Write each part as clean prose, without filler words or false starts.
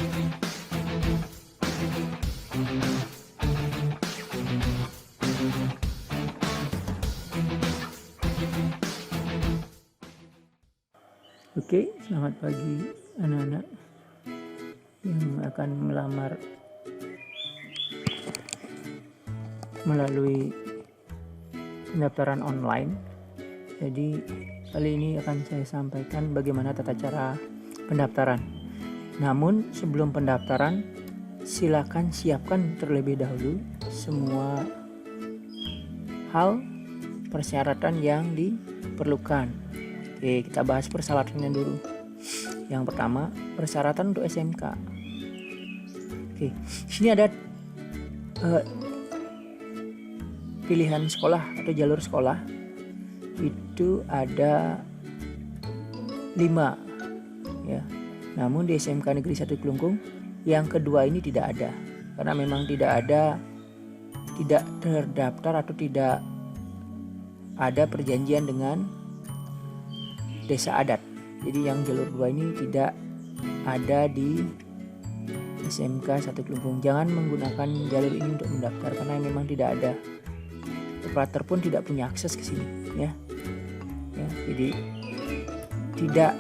Oke, selamat pagi anak-anak yang akan melamar melalui pendaftaran online. Jadi kali ini akan saya sampaikan bagaimana tata cara pendaftaran. Namun sebelum pendaftaran, silakan siapkan terlebih dahulu semua hal persyaratan yang diperlukan. Oke, kita bahas persyaratannya dulu. Yang pertama, persyaratan untuk SMK. Oke, sini ada pilihan sekolah atau jalur sekolah. Itu ada 5 ya. Namun di SMK Negeri 1 Kelungkung yang kedua ini tidak ada, karena memang tidak terdaftar atau tidak ada perjanjian dengan desa adat. Jadi yang jalur 2 ini tidak ada di SMK 1 Kelungkung. Jangan menggunakan jalur ini untuk mendaftar karena memang tidak ada. Operator pun tidak punya akses ke sini ya. Jadi tidak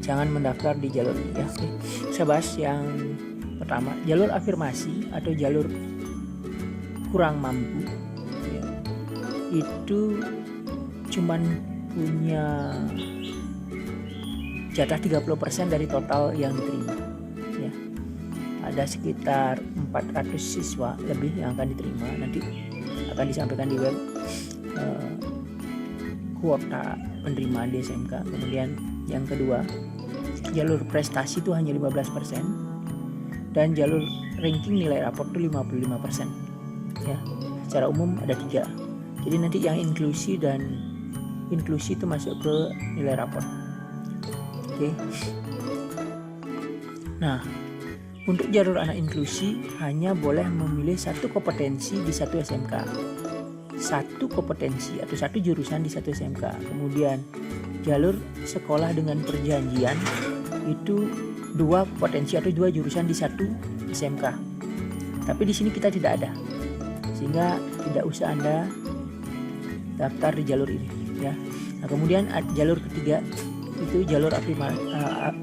jangan mendaftar di jalur ini ya. Oke. Saya bahas yang pertama, jalur afirmasi atau jalur kurang mampu. Itu cuman punya jatah 30% dari total yang diterima ya. Ada sekitar 400 siswa lebih yang akan diterima, nanti akan disampaikan di web kuota penerimaan di SMK. Kemudian yang kedua, jalur prestasi itu hanya 15% dan jalur ranking nilai raport itu 55% ya. Secara umum ada 3. Jadi nanti yang inklusi itu masuk ke nilai raport. Oke. Nah, untuk jalur anak inklusi hanya boleh memilih 1 kompetensi di 1 SMK. 1 kompetensi atau 1 jurusan di 1 SMK. Kemudian jalur sekolah dengan perjanjian itu 2 kompetensi atau 2 jurusan di 1 SMK. Tapi di sini kita tidak ada. Sehingga tidak usah Anda daftar di jalur ini ya. Nah, kemudian jalur ketiga itu jalur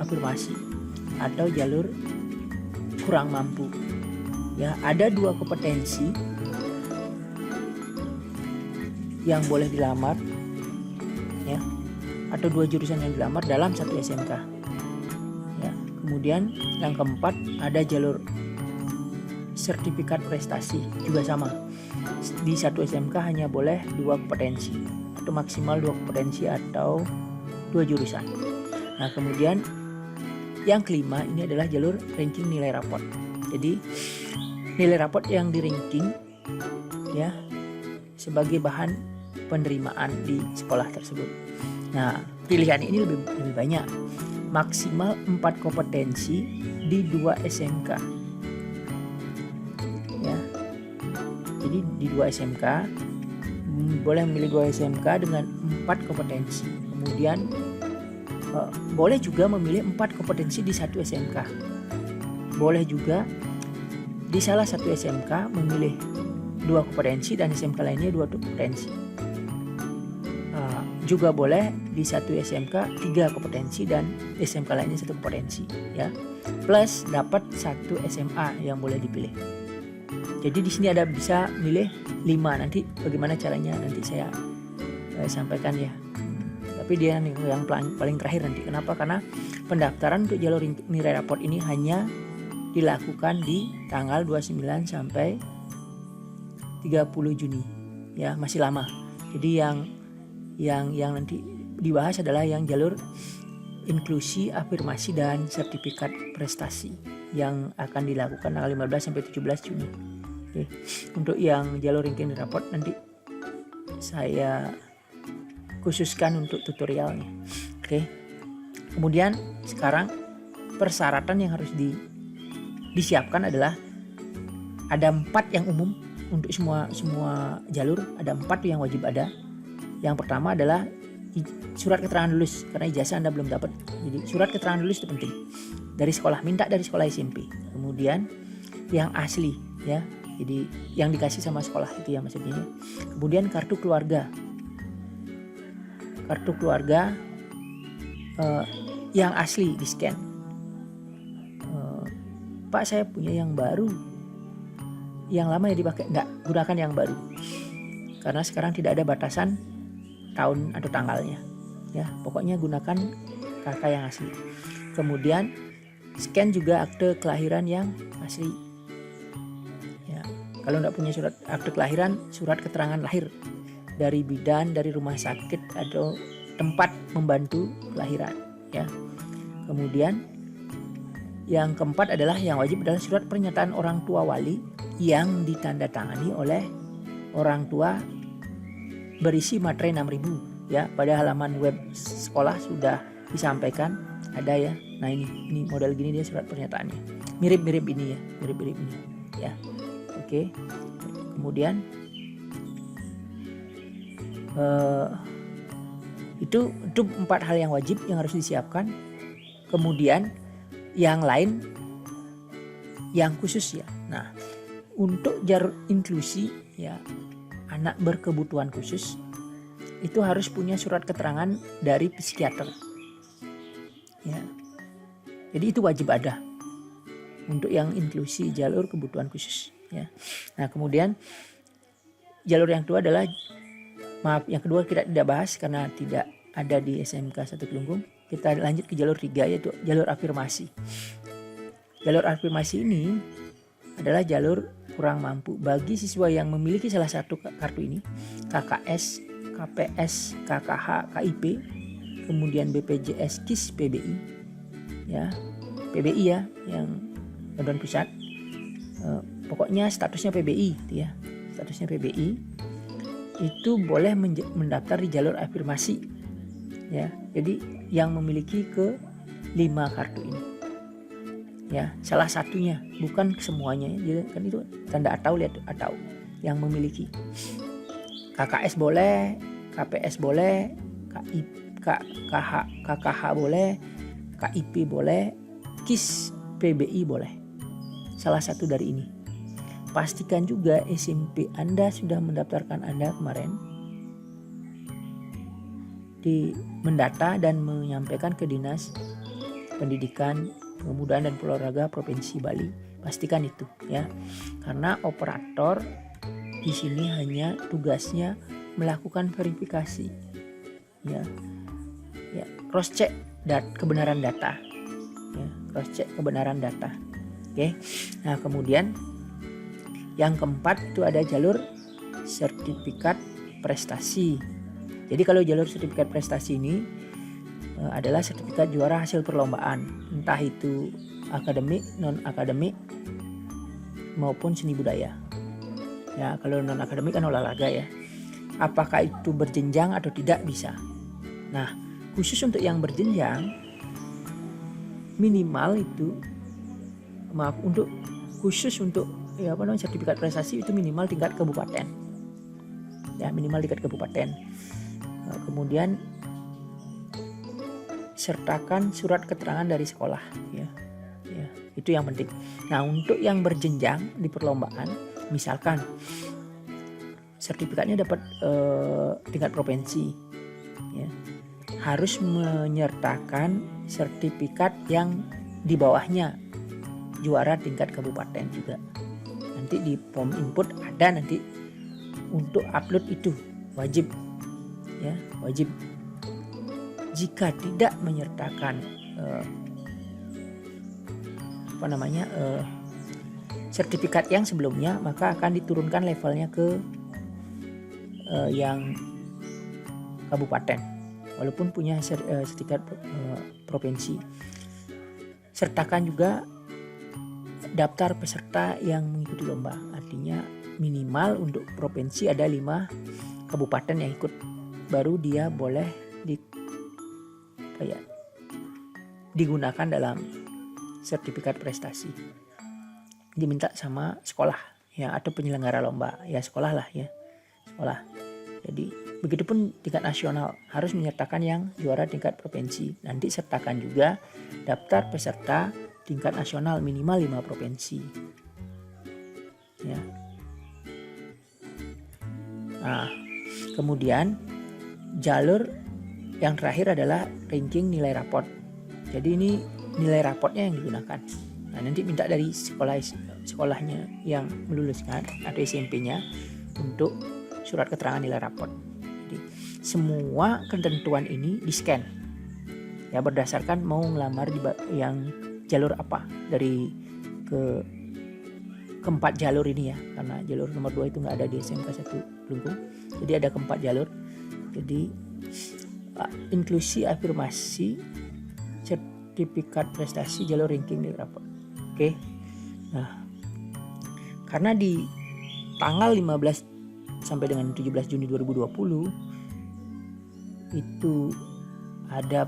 afirmasi atau jalur kurang mampu ya. Ada 2 kompetensi yang boleh dilamar ya, atau 2 jurusan yang dilamar dalam 1 SMK ya. Kemudian yang keempat ada jalur sertifikat prestasi, juga sama. Di 1 SMK hanya boleh 2 kompetensi atau maksimal 2 kompetensi atau 2 jurusan. Nah, kemudian yang kelima ini adalah jalur ranking nilai raport. Jadi nilai raport yang di ranking ya sebagai bahan penerimaan di sekolah tersebut. Nah, pilihan ini lebih banyak. Maksimal 4 kompetensi di 2 SMK. Ya. Jadi di 2 SMK boleh memilih 2 SMK dengan 4 kompetensi. Kemudian boleh juga memilih 4 kompetensi di 1 SMK. Boleh juga di salah satu SMK memilih 2 kompetensi dan SMK lainnya 2 kompetensi. Juga boleh di 1 SMK 3 kompetensi dan SMK lainnya 1 kompetensi ya. Plus dapat 1 SMA yang boleh dipilih. Jadi di sini ada bisa milih 5. Nanti bagaimana caranya nanti saya sampaikan ya. Tapi dia yang paling terakhir nanti. Kenapa? Karena pendaftaran untuk jalur nilai raport ini hanya dilakukan di tanggal 29 sampai 30 Juni. Ya, masih lama. Jadi yang nanti dibahas adalah yang jalur inklusi, afirmasi dan sertifikat prestasi yang akan dilakukan tanggal 15 sampai 17 Juni. Oke. Untuk yang jalur ranking raport nanti saya khususkan untuk tutorialnya. Oke. Kemudian sekarang persyaratan yang harus disiapkan adalah ada 4 yang umum untuk semua jalur, ada 4 yang wajib ada. Yang pertama adalah surat keterangan lulus, karena ijazah Anda belum dapat. Jadi surat keterangan lulus itu penting. Dari sekolah, minta dari sekolah SMP. Kemudian yang asli ya. Jadi yang dikasih sama sekolah itu ya maksudnya. Kemudian kartu keluarga. Kartu keluarga yang asli di scan. Pak, saya punya yang baru, yang lama ya dipakai. Enggak, gunakan yang baru. Karena sekarang tidak ada batasan tahun atau tanggalnya. Ya, pokoknya gunakan KK yang asli. Kemudian scan juga akte kelahiran yang asli. Ya, kalau enggak punya surat akte kelahiran, surat keterangan lahir dari bidan, dari rumah sakit atau tempat membantu kelahiran. Ya, kemudian yang keempat adalah yang wajib adalah surat pernyataan orang tua wali yang ditandatangani oleh orang tua berisi materai 6.000 ya. Pada halaman web sekolah sudah disampaikan ada ya. Nah ini model gini dia surat pernyataannya. Mirip-mirip ini ya, mirip-mirip ini ya. Oke. Kemudian itu 4 hal yang wajib yang harus disiapkan. Kemudian yang lain yang khusus ya. Nah, untuk jalur inklusi ya, anak berkebutuhan khusus itu harus punya surat keterangan dari psikiater. Ya. Jadi itu wajib ada untuk yang inklusi jalur kebutuhan khusus ya. Nah, kemudian jalur yang kedua adalah yang kedua kita tidak bahas karena tidak ada di SMK 1 Kelungkung. Kita lanjut ke jalur 3 yaitu jalur afirmasi. Jalur afirmasi ini adalah jalur kurang mampu bagi siswa yang memiliki salah satu kartu ini, KKS, KPS, KKH, KIP, kemudian BPJS, KIS, PBI, ya, PBI ya, yang Bantuan Pusat. Pokoknya statusnya PBI, ya, statusnya PBI itu boleh mendaftar di jalur afirmasi, ya. Jadi yang memiliki ke 5 kartu ini. Ya, salah satunya, bukan semuanya. Jadi kan itu tanda atau, lihat atau yang memiliki. KKS boleh, KPS boleh, KKH boleh, KIP boleh, KIS PBI boleh. Salah satu dari ini. Pastikan juga SMP Anda sudah mendaftarkan Anda kemarin mendata dan menyampaikan ke Dinas Pendidikan, Pemuda dan Olahraga Provinsi Bali. Pastikan itu ya. Karena operator di sini hanya tugasnya melakukan verifikasi. Ya. Ya, cross check kebenaran data. Ya, cross check kebenaran data. Oke. Nah, kemudian yang keempat itu ada jalur sertifikat prestasi. Jadi kalau jalur sertifikat prestasi ini adalah sertifikat juara hasil perlombaan, entah itu akademik, non akademik maupun seni budaya. Ya, kalau non akademik kan olahraga ya. Apakah itu berjenjang atau tidak bisa. Nah, khusus untuk yang berjenjang minimal itu khusus untuk sertifikat prestasi itu minimal tingkat kabupaten. Ya, minimal tingkat kabupaten. Kemudian sertakan surat keterangan dari sekolah ya. Ya, itu yang penting. Nah, untuk yang berjenjang di perlombaan, misalkan sertifikatnya dapat tingkat provinsi ya, harus menyertakan sertifikat yang di bawahnya juara tingkat kabupaten juga. Nanti di form input ada nanti untuk upload itu wajib. Ya, wajib. Jika tidak menyertakan sertifikat yang sebelumnya, maka akan diturunkan levelnya ke yang kabupaten, walaupun punya sertifikat provinsi. Sertakan juga daftar peserta yang mengikuti lomba. Artinya minimal untuk provinsi ada 5 kabupaten yang ikut, baru dia boleh digunakan dalam sertifikat prestasi. Diminta sama sekolah ya, atau penyelenggara lomba ya, sekolah lah ya, sekolah. Jadi Begitupun tingkat nasional harus menyertakan yang juara tingkat provinsi. Nanti sertakan juga daftar peserta tingkat nasional minimal 5 provinsi. Ya. Nah, kemudian jalur yang terakhir adalah ranking nilai raport. Jadi ini nilai raportnya yang digunakan. Nah, nanti minta dari sekolahnya yang meluluskan atau SMP-nya untuk surat keterangan nilai raport. Jadi semua ketentuan ini di-scan. Ya, berdasarkan mau ngelamar di yang jalur apa dari keempat jalur ini ya, karena jalur nomor 2 itu nggak ada di SMK 1 Kelungkung. Jadi ada keempat jalur. Jadi inklusi, afirmasi, sertifikat prestasi, jalur ranking nilai raport. Oke. Nah, karena di tanggal 15 sampai dengan 17 Juni 2020 itu ada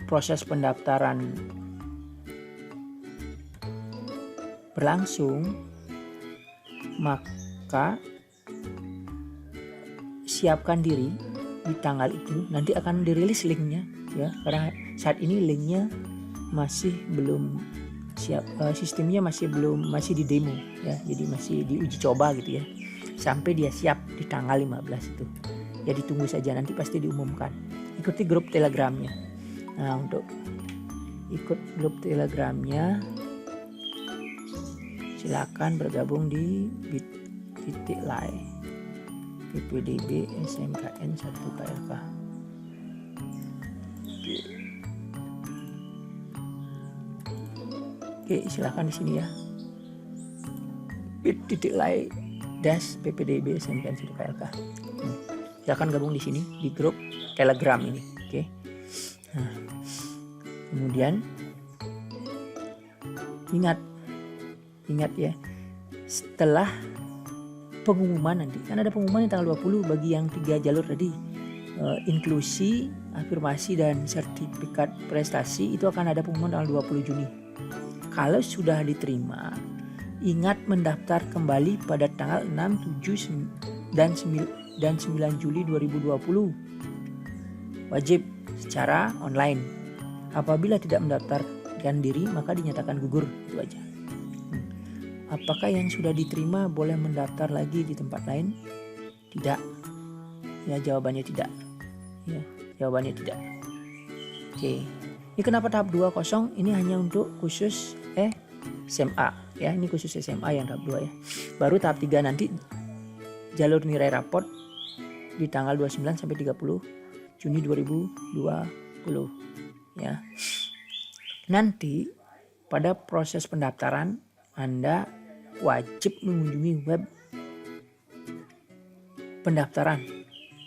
proses pendaftaran berlangsung, maka siapkan diri di tanggal itu. Nanti akan dirilis linknya ya, karena saat ini linknya masih belum siap, sistemnya masih di demo ya, jadi masih diuji coba gitu ya, sampai dia siap di tanggal 15 itu ya, ditunggu saja, nanti pasti diumumkan. Ikuti grup telegramnya. Nah, untuk ikut grup telegramnya silakan bergabung di bit.ly PPDB SMKN 1 KLK. Oke, silakan di sini ya. bit.ly PPDB SMKN 1 KLK. Silakan gabung di sini di grup Telegram ini. Oke. Nah, kemudian ingat ya, setelah pengumuman nanti kan ada pengumuman di tanggal 20 bagi yang 3 jalur tadi, inklusi, afirmasi dan sertifikat prestasi, itu akan ada pengumuman tanggal 20 Juni. Kalau sudah diterima, ingat mendaftar kembali pada tanggal 6, 7 dan 9 Juli 2020. Wajib secara online. Apabila tidak mendaftarkan diri maka dinyatakan gugur, itu aja. Apakah yang sudah diterima boleh mendaftar lagi di tempat lain? Tidak. Ya, jawabannya tidak. Ya, jawabannya tidak. Oke. Ini kenapa tahap 2 kosong? Ini hanya untuk khusus SMA ya. Ini khusus SMA yang tahap 2 ya. Baru tahap 3 nanti jalur nilai raport di tanggal 29 sampai 30 Juni 2020 ya. Nanti pada proses pendaftaran Anda wajib mengunjungi web pendaftaran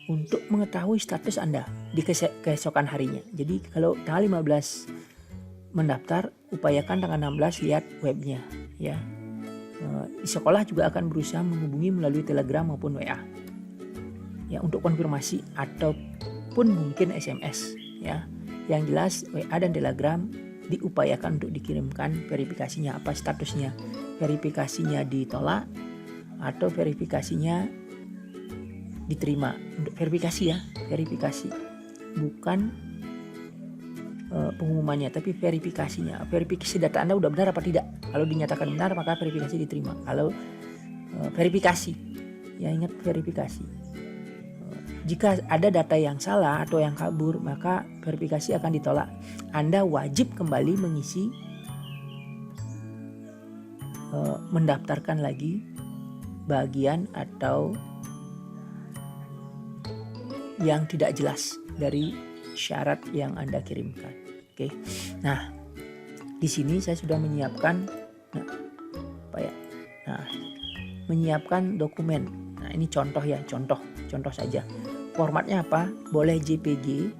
untuk mengetahui status Anda di keesokan harinya. Jadi kalau tanggal 15 mendaftar, upayakan tanggal 16 lihat webnya ya. Di sekolah juga akan berusaha menghubungi melalui Telegram maupun WA ya, untuk konfirmasi ataupun mungkin SMS ya. Yang jelas WA dan Telegram diupayakan untuk dikirimkan verifikasinya, apa statusnya, verifikasinya ditolak atau verifikasinya diterima. Untuk verifikasi ya, verifikasi, bukan pengumumannya tapi verifikasinya. Verifikasi data Anda udah benar apa tidak. Kalau dinyatakan benar maka verifikasi diterima. Kalau verifikasi ya, ingat verifikasi. Jika ada data yang salah atau yang kabur maka verifikasi akan ditolak. Anda wajib kembali mengisi, mendaftarkan lagi bagian atau yang tidak jelas dari syarat yang Anda kirimkan. Oke. Nah, di sini saya sudah menyiapkan menyiapkan dokumen. Nah, ini contoh ya, contoh saja. Formatnya apa? Boleh JPG,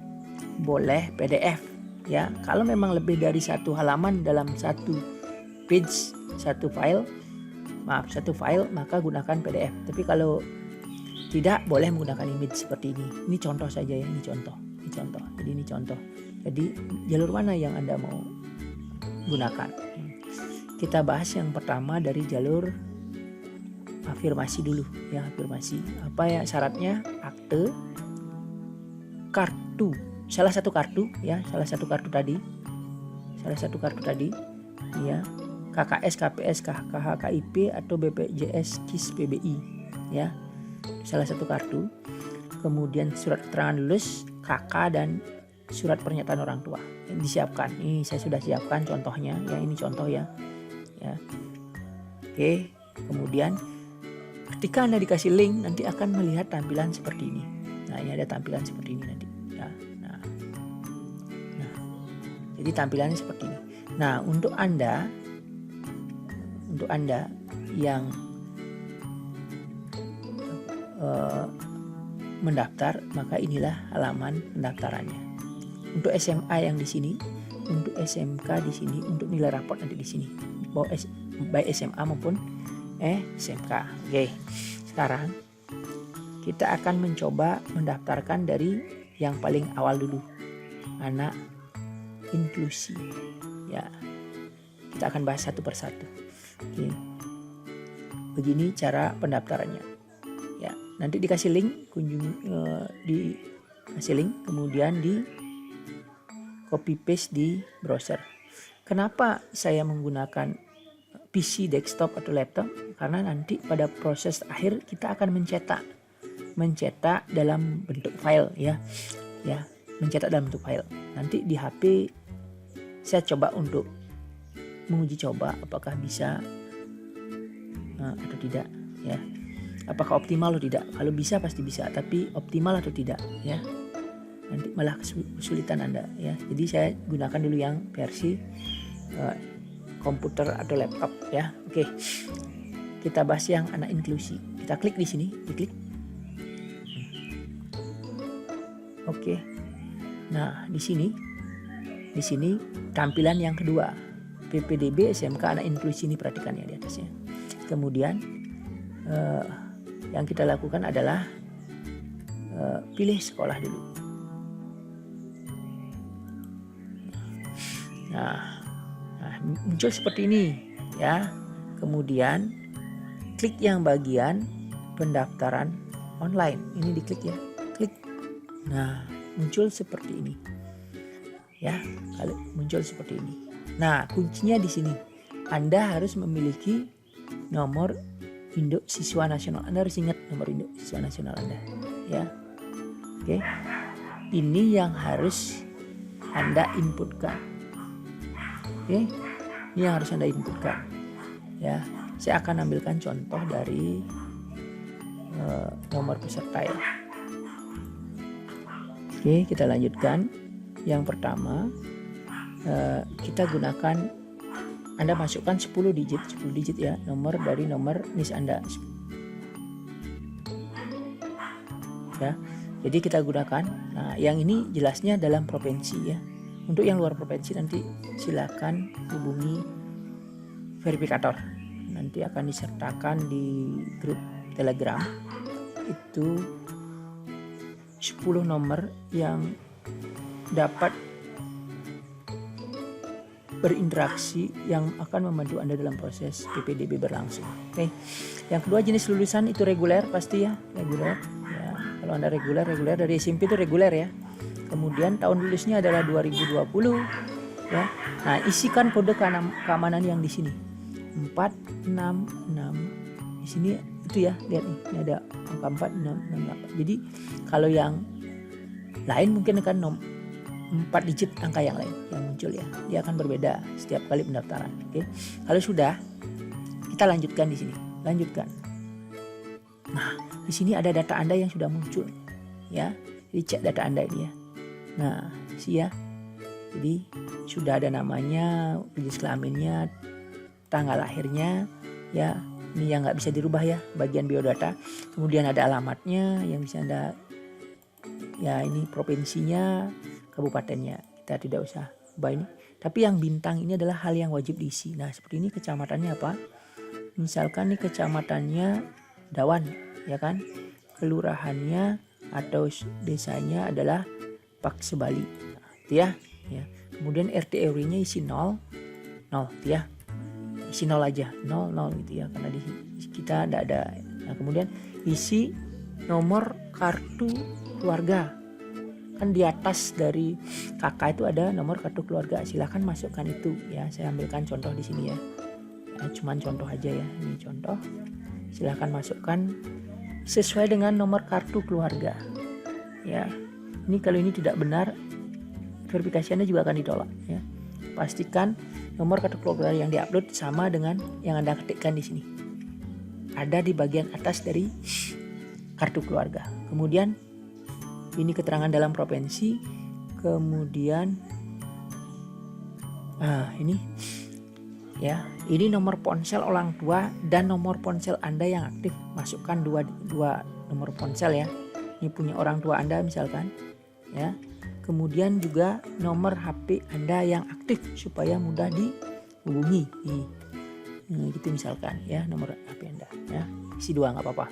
boleh PDF ya. Kalau memang lebih dari 1 halaman dalam satu page, satu file, maka gunakan PDF. Tapi kalau tidak, boleh menggunakan image seperti ini. Ini contoh saja ya, ini contoh. Jadi ini contoh. Jadi jalur mana yang Anda mau gunakan? Kita bahas yang pertama dari jalur afirmasi dulu ya, afirmasi. Apa ya syaratnya? Akte, kartu, salah satu kartu ya, salah satu kartu tadi ya, KKS, KPS, KKH, KIP atau BPJS, KIS, PBI ya, salah satu kartu. Kemudian surat keterangan lulus, KK, dan surat pernyataan orang tua disiapkan. Ini saya sudah siapkan contohnya ya, ini contoh ya. Oke, kemudian ketika Anda dikasih link nanti akan melihat tampilan seperti ini. Nah, ini ada tampilan seperti ini nanti ya. Nah, jadi tampilannya seperti ini. Nah, untuk Anda yang mendaftar, maka inilah halaman pendaftarannya. Untuk SMA yang di sini, untuk SMK di sini, untuk nilai raport nanti di sini, baik SMA maupun SMK. Oke, sekarang kita akan mencoba mendaftarkan dari yang paling awal dulu, anak inklusi. Ya, kita akan bahas satu persatu. Oke, begini cara pendaftarannya. Ya, nanti dikasih link, dikasih link, kemudian di copy paste di browser. Kenapa saya menggunakan PC, desktop atau laptop? Karena nanti pada proses akhir kita akan mencetak dalam bentuk file ya, mencetak dalam bentuk file. Nanti di HP saya coba untuk menguji coba apakah bisa atau tidak ya. Apakah optimal atau tidak? Kalau bisa pasti bisa, tapi optimal atau tidak ya, nanti malah kesulitan Anda ya. Jadi saya gunakan dulu yang versi komputer atau laptop ya. Oke, kita bahas yang anak inklusi. Kita klik di sini, diklik. Oke, nah di sini tampilan yang kedua, PPDB SMK anak inklusi, ini perhatikan ya di atasnya. Kemudian yang kita lakukan adalah pilih sekolah dulu. Nah, muncul seperti ini ya. Kemudian klik yang bagian pendaftaran online. Ini diklik ya, klik. Nah, muncul seperti ini ya. Kalau muncul seperti ini. Nah, kuncinya di sini. Anda harus memiliki nomor induk siswa nasional. Anda harus ingat nomor induk siswa nasional Anda ya. Oke, ini yang harus Anda inputkan. Oke, ini yang harus Anda inputkan ya. Saya akan ambilkan contoh dari nomor peserta ya. Oke, kita lanjutkan. Yang pertama kita gunakan, Anda masukkan 10 digit ya, nomor dari nomor NIS Anda ya. Jadi kita gunakan, nah yang ini jelasnya dalam provinsi ya. Untuk yang luar provinsi nanti silakan hubungi verifikator, nanti akan disertakan di grup Telegram. Itu 10 nomor yang dapat berinteraksi yang akan membantu Anda dalam proses PPDB berlangsung. Oke. Yang kedua, jenis lulusan itu reguler pasti ya, reguler. Ya, kalau Anda reguler dari SMP itu reguler ya. Kemudian tahun lulusnya adalah 2020 ya. Nah, isikan kode keamanan yang di sini 466. Di sini itu ya, lihat nih, ini ada angka 4668. Jadi kalau yang lain mungkin akan 4 digit angka yang lain yang muncul ya. Dia akan berbeda setiap kali pendaftaran. Oke. Kalau sudah, kita lanjutkan di sini. Lanjutkan. Nah, di sini ada data Anda yang sudah muncul ya. Jadi cek data Anda ini ya. Nah, ya. Jadi sudah ada namanya, jenis kelaminnya, tanggal lahirnya ya. Ini yang nggak bisa dirubah ya, bagian biodata. Kemudian ada alamatnya yang bisa Anda ya, ini provinsinya, kabupatennya, kita tidak usah ubah ini. Tapi yang bintang ini adalah hal yang wajib diisi. Nah, seperti ini kecamatannya apa? Misalkan nih kecamatannya Dawan, ya kan? Kelurahannya atau desanya adalah Paksebali. Nah, itu ya. Kemudian RT RW-nya isi 0, 0 gitu ya. Isi 0 aja, 0 0 gitu ya, karena di kita tidak ada. Nah, kemudian isi nomor kartu keluarga. Kan di atas dari kakak itu ada nomor kartu keluarga. Silahkan masukkan itu ya. Saya ambilkan contoh di sini ya. Cuman contoh aja ya. Ini contoh. Silahkan masukkan sesuai dengan nomor kartu keluarga. Ya. Ini kalau ini tidak benar, verifikasinya juga akan ditolak ya. Pastikan nomor kartu keluarga yang diupload sama dengan yang Anda ketikkan di sini. Ada di bagian atas dari kartu keluarga. Kemudian ini keterangan dalam provinsi. Kemudian ini ya, ini nomor ponsel orang tua dan nomor ponsel Anda yang aktif. Masukkan dua nomor ponsel ya. Ini punya orang tua Anda misalkan ya. Kemudian juga nomor HP Anda yang aktif supaya mudah dihubungi. Nah, gitu misalkan ya, nomor HP Anda ya. Isi 2 nggak apa-apa.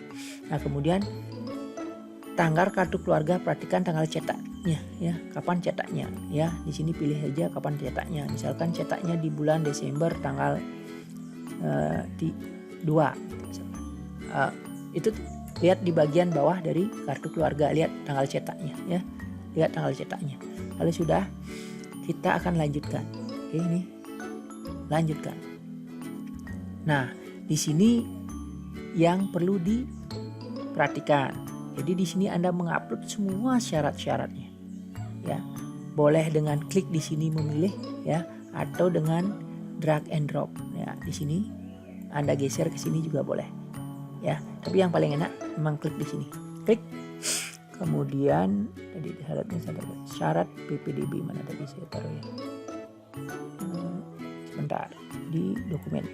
Nah, kemudian tanggal kartu keluarga, perhatikan tanggal cetaknya ya, kapan cetaknya ya. Di sini pilih aja kapan cetaknya. Misalkan cetaknya di bulan Desember tanggal 2. Itu lihat di bagian bawah dari kartu keluarga, lihat tanggal cetaknya ya. Lihat tanggal cetaknya. Kalau sudah, kita akan lanjutkan. Oke, ini lanjutkan. Nah, di sini yang perlu diperhatikan. Jadi di sini Anda mengupload semua syarat-syaratnya. Ya. Boleh dengan klik di sini memilih ya, atau dengan drag and drop. Ya, di sini Anda geser ke sini juga boleh. Ya, tapi yang paling enak memang klik di sini. Klik. Kemudian tadi syarat PPDB mana tadi saya taruh ya. Sebentar, di dokumen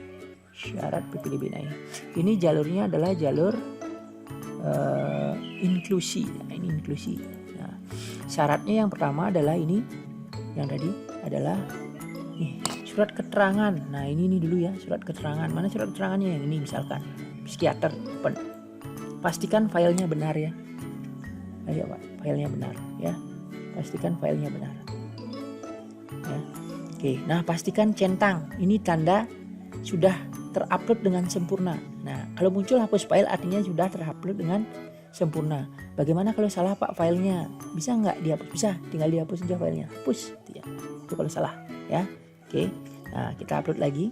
syarat PPDB. Nah, ini jalurnya adalah jalur inklusi. Nah, ini inklusi. Nah, syaratnya yang pertama adalah ini, yang tadi adalah surat keterangan. Nah, ini dulu ya, surat keterangan. Mana surat keterangannya? Yang ini misalkan psikiater open. Pastikan filenya benar ya. Ayo Pak, filenya benar ya. Pastikan filenya benar. Ya. Oke, nah pastikan centang. Ini tanda sudah terupload dengan sempurna. Nah, kalau muncul hapus file artinya sudah terupload dengan sempurna. Bagaimana kalau salah Pak filenya? Bisa nggak dihapus? Bisa, tinggal dihapus saja filenya. Hapus, ya. Itu kalau salah ya. Oke, nah kita upload lagi.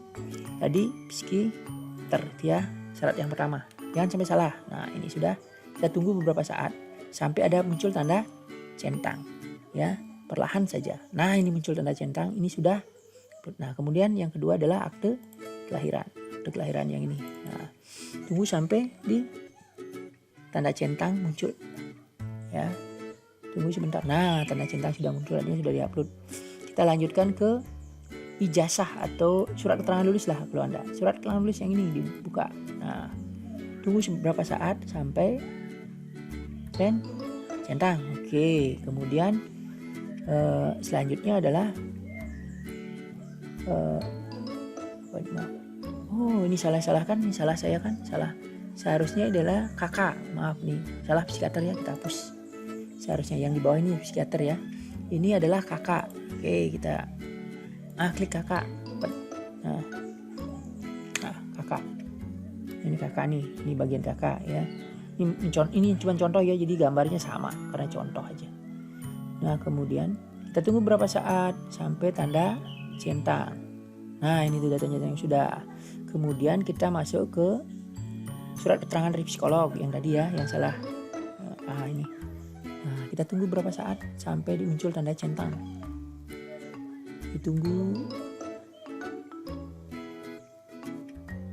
Tadi psikiater ya, syarat yang pertama. Jangan sampai salah. Nah, ini sudah. Kita tunggu beberapa saat sampai ada muncul tanda centang ya, perlahan saja. Nah, ini muncul tanda centang, ini sudah. Nah, kemudian yang kedua adalah akte kelahiran. Akte kelahiran yang ini. Nah, tunggu sampai di tanda centang muncul ya. Tunggu sebentar. Nah, tanda centang sudah muncul, artinya sudah diupload. Kita lanjutkan ke ijazah atau surat keterangan lulus lah kalau Anda. Surat keterangan lulus yang ini dibuka. Nah, tunggu beberapa saat sampai centang. Oke, kemudian selanjutnya adalah ini salah kan, ini salah saya kan, salah. Seharusnya adalah kakak, maaf nih, salah psikiater ya, kita hapus. Seharusnya yang di bawah ini psikiater ya. Ini adalah kakak. Oke, kita klik kakak. Nah, kakak. Ini kakak nih, ini bagian kakak ya. Ini cuma contoh ya, jadi gambarnya sama karena contoh aja. Nah, kemudian kita tunggu berapa saat sampai tanda centang. Nah, ini tuh datanya yang sudah. Kemudian kita masuk ke surat keterangan dari psikolog yang tadi ya, yang salah. Ini. Nah, kita tunggu berapa saat sampai muncul tanda centang. Ditunggu.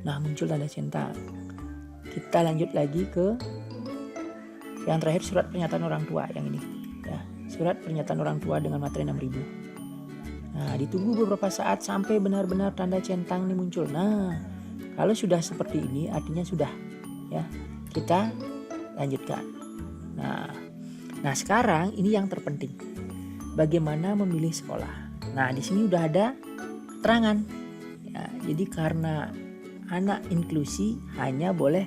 Nah, muncul tanda centang. Kita lanjut lagi ke yang terakhir, surat pernyataan orang tua yang ini ya. Surat pernyataan orang tua dengan materai 6.000. Nah, ditunggu beberapa saat sampai benar-benar tanda centang ini muncul. Nah, kalau sudah seperti ini artinya sudah ya. Kita lanjutkan. Nah, sekarang ini yang terpenting. Bagaimana memilih sekolah. Nah, di sini udah ada keterangan. Ya, jadi karena anak inklusi hanya boleh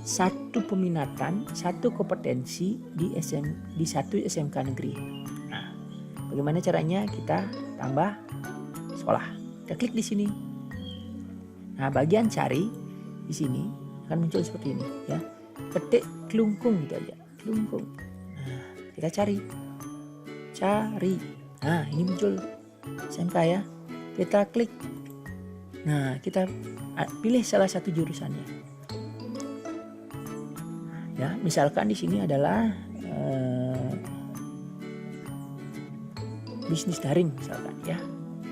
satu peminatan, satu kompetensi di satu SMK negeri. Nah, bagaimana caranya? Kita tambah sekolah. Kita klik di sini. Nah, bagian cari di sini. akan muncul seperti ini ya. Ketik kelungkung gitu aja, kelungkung. Nah, kita cari. Nah, ini muncul SMK ya. Kita klik. Nah, kita pilih salah satu jurusannya. Ya, misalkan di sini adalah bisnis daring misalkan ya,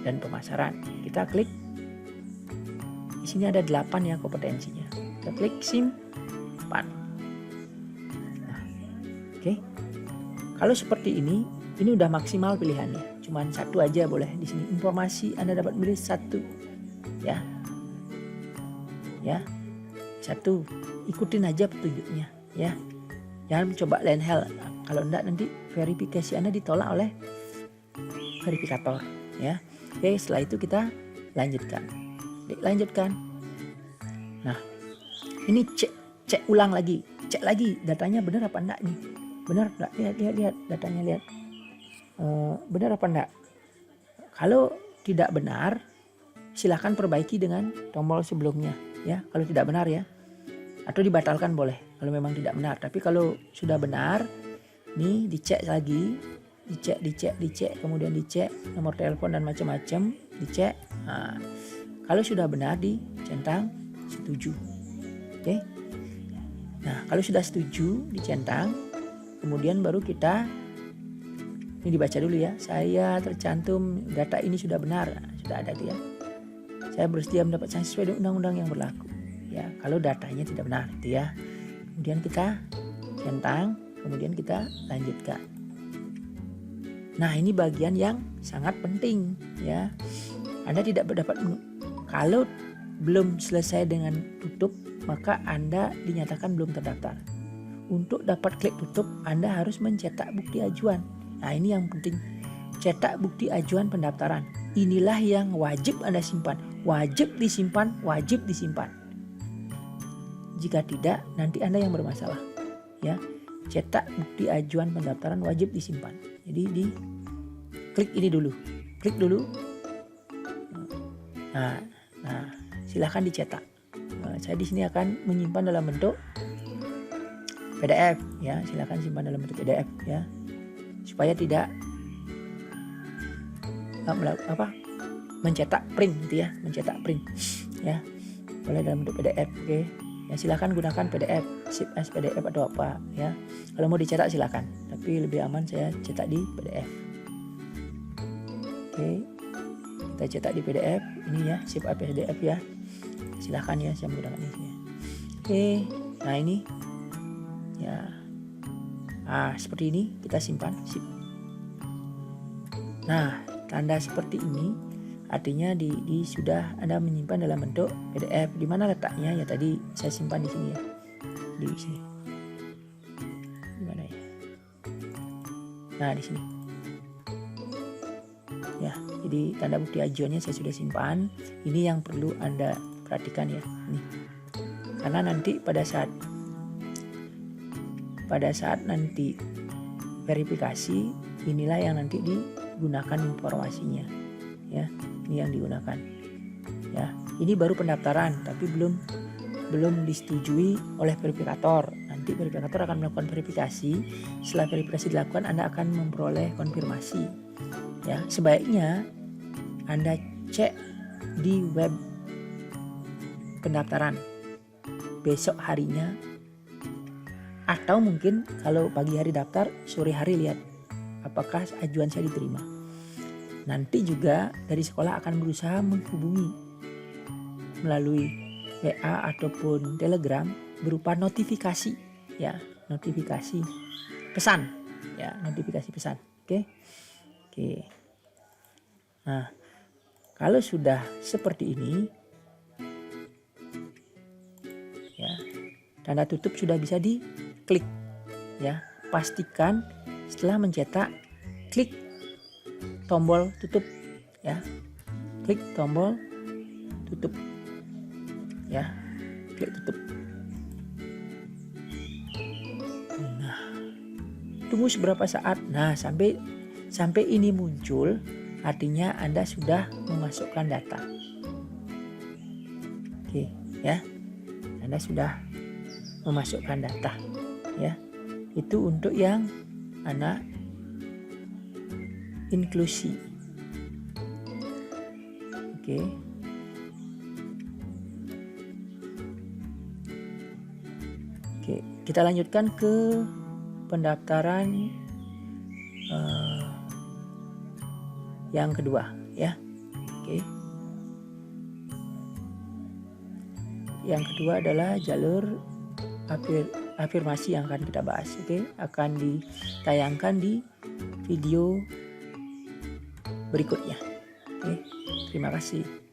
dan pemasaran. Kita klik. Di sini ada 8 ya kompetensinya. Kita klik simpan. Nah, oke. Kalau seperti ini udah maksimal pilihannya. Cuman satu aja boleh di sini. Informasi Anda dapat milih satu. Ya. Ya. Satu. Ikutin aja petunjuknya ya. Jangan mencoba lain hal. Kalau enggak nanti verifikasi Anda ditolak oleh verifikator ya. Oke, setelah itu kita lanjutkan. Lanjutkan. Nah, ini cek ulang lagi. Cek lagi datanya benar apa enggak nih. Benar enggak? Lihat datanya, lihat. Benar apa enggak? Kalau tidak benar, silakan perbaiki dengan tombol sebelumnya ya. Kalau tidak benar ya. Atau dibatalkan boleh kalau memang tidak benar. Tapi kalau sudah benar, nih dicek lagi, dicek, kemudian dicek nomor telepon dan macam-macam, dicek. Nah, kalau sudah benar dicentang setuju. Oke. Nah, kalau sudah setuju dicentang, kemudian baru kita ini dibaca dulu ya. Saya tercantum data ini sudah benar. Nah, sudah ada tuh ya. Saya bersedia mendapat sanksi sesuai dengan undang-undang yang berlaku. Ya, kalau datanya tidak benar itu ya. Kemudian kita centang, kemudian kita lanjutkan. Nah, ini bagian yang sangat penting ya. Anda tidak dapat kalau belum selesai dengan tutup, maka Anda dinyatakan belum terdaftar. Untuk dapat klik tutup, Anda harus mencetak bukti ajuan. Nah, ini yang penting. Cetak bukti ajuan pendaftaran. Inilah yang wajib Anda simpan. Wajib disimpan, wajib disimpan. Jika tidak, nanti Anda yang bermasalah. Ya, cetak bukti ajuan pendaftaran wajib disimpan. Jadi di klik ini dulu, klik dulu. Nah, silahkan dicetak. Saya di sini akan menyimpan dalam bentuk PDF. Ya, silahkan simpan dalam bentuk PDF ya, supaya tidak mencetak print gitu ya, mencetak print ya. Boleh dalam bentuk PDF, oke. Ya, silakan gunakan PDF, zip as PDF atau apa ya. Kalau mau dicetak silakan, tapi lebih aman saya cetak di PDF. Oke, kita cetak di PDF ini ya, zip as PDF ya. Silakan ya, saya menggunakan ini. Oke, nah ini ya, seperti ini kita simpan zip. Nah, tanda seperti ini artinya sudah Anda menyimpan dalam bentuk PDF. Di mana letaknya? Ya tadi saya simpan di sini ya. Di sini. Di mana ya? Nah, di sini. Ya, jadi tanda bukti ajuannya saya sudah simpan. Ini yang perlu Anda perhatikan ya. Nih. Karena nanti pada saat nanti verifikasi, inilah yang nanti digunakan informasinya. Ya, ini yang digunakan ya. Ini baru pendaftaran tapi belum disetujui oleh verifikator. Nanti verifikator akan melakukan verifikasi. Setelah verifikasi dilakukan, Anda akan memperoleh konfirmasi ya. Sebaiknya Anda cek di web pendaftaran besok harinya, atau mungkin kalau pagi hari daftar, sore hari lihat apakah ajuan saya diterima. Nanti juga dari sekolah akan berusaha menghubungi melalui WA ataupun Telegram berupa notifikasi ya, notifikasi pesan ya, notifikasi pesan. Oke. Nah, kalau sudah seperti ini ya, tanda tutup sudah bisa diklik ya. Pastikan setelah mencetak, klik tombol tutup ya, klik tombol tutup ya, klik tutup. Nah, tunggu seberapa saat. Nah, sampai ini muncul, artinya Anda sudah memasukkan data. Oke ya, Anda sudah memasukkan data ya. Itu untuk yang anak inklusi. Oke. Oke, kita lanjutkan ke pendaftaran yang kedua ya. Oke. Yang kedua adalah jalur afirmasi yang akan kita bahas. Oke, akan ditayangkan di video berikutnya. Oke, terima kasih.